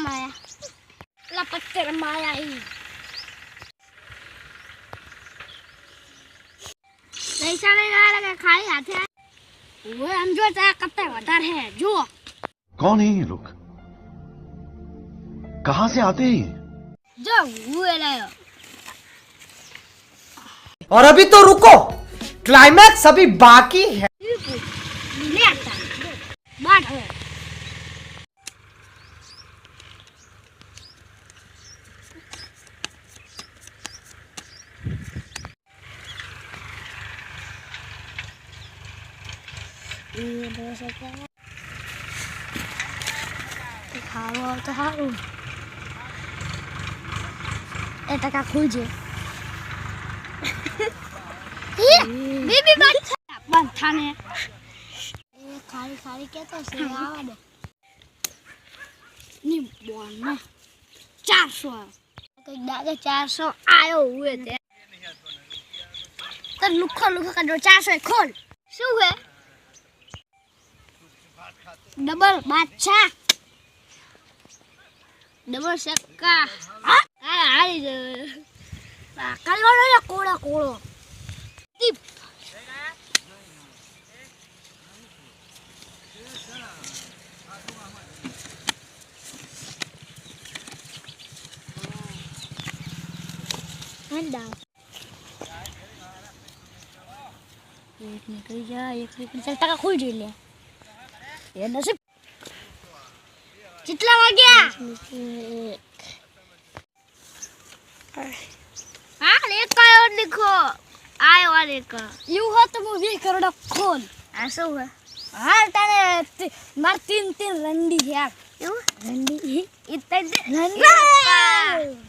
माया ला पत्थर माया ही पैसा नहीं लगा खाली हाथे वो हम जो चाहे कत्ते वटार है जो कौन है ये लोग कहां से आते हैं जो वो लायो और अभी तो रुको क्लाइमैक्स अभी बाकी है ले आता बात है ये बस क्या खाओ तो हारू ए टका खोजे ये बेबी बन थाने ये खाली खाली के तो से आवा दे ની બોન 400 કઈ દાદા 400 આયો હુએ તે તો લુખો લુખો કાઢો 400 ખોલ શું હે डबल बादशाह डबल सक्का हारी कलवाड़ो या कोड़ा कोड़ो टिप अंडा एक निकल जा एक निकल चल टका खुल जी ले ये नसीब कितना हो गया हाँ एक का और देखो आए वाले का यू हो तो वो 20 करोड़ खोल ऐसा हुआ हाँ ताने मार 3 रंडी है यार क्यों रंडी इतने रंडी